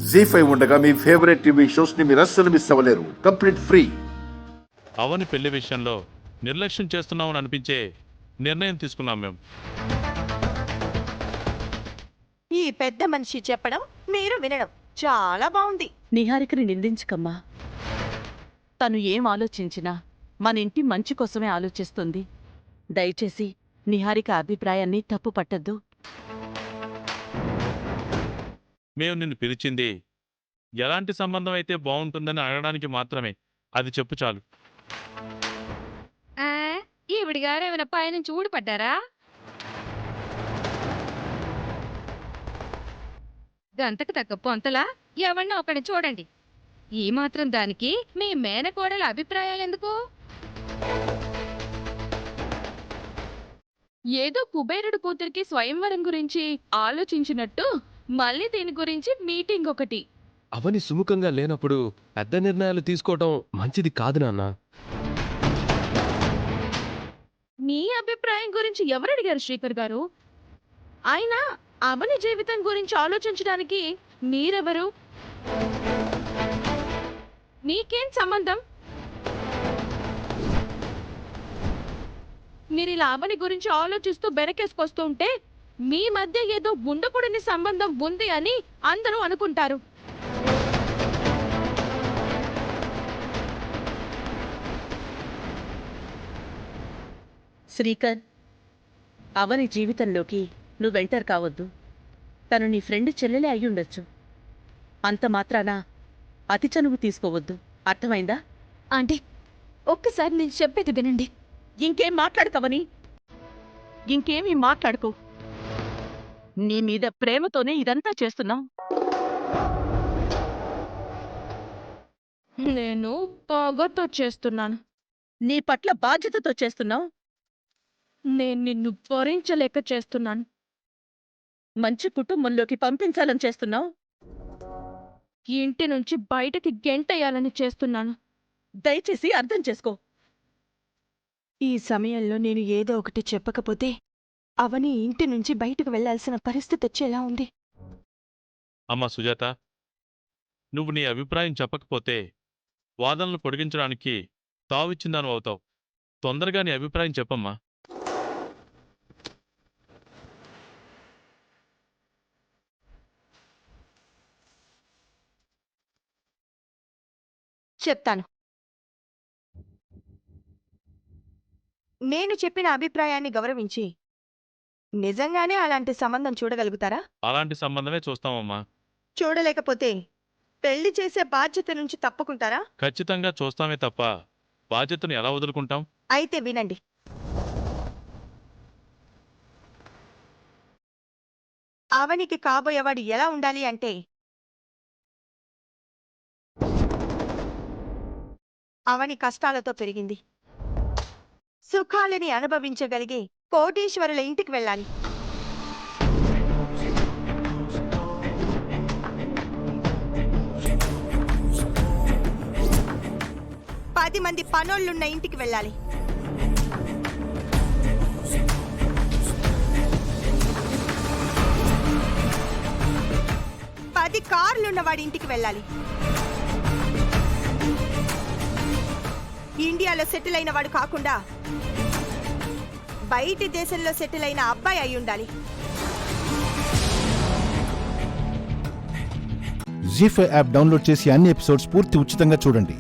జీ5 ఉండగా మీ favourite TV shows ని మీరు అస్సలు మిస్ అవ్వలేరు. Complete free. అవని పెళ్లి విషయంలో నిర్లక్ష్యం చేస్తున్నామని అనిపించే నిర్ణయం తీసుకున్నాం మేము. ఈ పెద్ద మనిషి చెప్పడం మీరు వినడం చాలా బాగుంది. నిహారికని నిందించకమ్మా. తను ఏం ఆలోచించినా మన ఇంటి మంచి కోసమే ఆలోచిస్తుంది. దయచేసి నిహారిక అభిప్రాయాన్ని తప్పు పట్టద్దు. మేము నిన్ను పిలిచింది ఎలాంటి సంబంధం అయితే బాగుంటుందని అడగడానికి మాత్రమే. అది చెప్పు చాలు. ఈవిడి గారు ఏమైనా పైనుంచి ఊడిపడ్డారా? గంతకు తగ్గ పొంతలా ఎవరినో ఒకటి చూడండి. ఈ మాత్రం దానికి మీ మేనకోడల అభిప్రాయాలు ఎందుకు? ఏదో కుబేరుడు కూతురికి స్వయంవరం గురించి ఆలోచించినట్టు మళ్ళీ దీని గురించి మీటింగ్ ఒకటి. అవని సుముఖంగా లేనప్పుడు పెద్ద నిర్ణయాలు తీసుకోవటం మంచిది కాదు నాన్న. మీ అభిప్రాయం గురించి ఎవరు అడిగారు శ్రీకర్ గారు? అయినా అవని జీవితం గురించి ఆలోచించడానికి మీరెవరు? మీకేం సంబంధం? మీరు ఇలా అవని గురించి ఆలోచిస్తూ బెనకేసుకొస్తూ ఉంటే మీ మధ్య ఏదో ఉండకూడని సంబంధం ఉంది అని అందరూ అనుకుంటారు. శ్రీకర్, అవని జీవితంలోకి నువ్వు ఎంటర్ కావద్దు. తను నీ ఫ్రెండ్ చెల్లెలే అయ్యుండొచ్చు. అంత మాత్రాన అతి చనువు తీసుకోవద్దు. అర్థమైందా? ఆంటీ, ఒక్కసారి నేను చెప్పేది వినండి. ఇంకేం మాట్లాడతావని? ఇంకేమీ మాట్లాడుకో. నీ మీద ప్రేమతోనే ఇదంతా చేస్తున్నావు. నేను పొగతో చేస్తున్నాను. నీ పట్ల బాధ్యతతో చేస్తున్నావు. నేను నిన్ను భరించలేక చేస్తున్నాను. మంచి కుటుంబంలోకి పంపించాలని చేస్తున్నావు. ఇంటి నుంచి బయటకి గెంటేయాలని చేస్తున్నాను. దయచేసి అర్థం చేసుకో. ఈ సమయంలో నేను ఏదో ఒకటి చెప్పకపోతే అవని ఇంటి నుంచి బయటకు వెళ్లాల్సిన పరిస్థితి వచ్చేలా ఉంది. అమ్మా సుజాత, నువ్వు నీ అభిప్రాయం చెప్పకపోతే వాదనలు పొడిగించడానికి తావిచ్చిందాను అవుతావు. తొందరగా నీ అభిప్రాయం చెప్పమ్మా. చెప్తాను. నేను చెప్పిన అభిప్రాయాన్ని గౌరవించి నిజంగానే అలాంటి సంబంధం చూడగలుగుతారా? అలాంటి సంబంధమే చూస్తామమ్మా. చూడలేకపోతే పెళ్లి చేసే బాధ్యత నుంచి తప్పుకుంటారా? ఖచ్చితంగా చూస్తామే తప్ప బాధ్యతను ఎలా వదులుకుంటాం? అయితే వినండి. అవనికి కాబోయేవాడు ఎలా ఉండాలి అంటే, అవని కష్టాలతో పెరిగింది. సుఖాలని అనుభవించగలిగే కోటీశ్వరుల ఇంటికి వెళ్ళాలి. పది మంది పనోళ్ళున్న ఇంటికి వెళ్ళాలి. పది కార్లున్న వాడి ఇంటికి వెళ్ళాలి. ఇండియాలో సెటిల్ అయిన వాడు కాకుండా బయటి దేశంలో సెటిల్ అయిన అబ్బాయి అయి ఉండాలి. జీ5 యాప్ డౌన్లోడ్ చేసి అన్ని ఎపిసోడ్స్ పూర్తి ఉచితంగా చూడండి.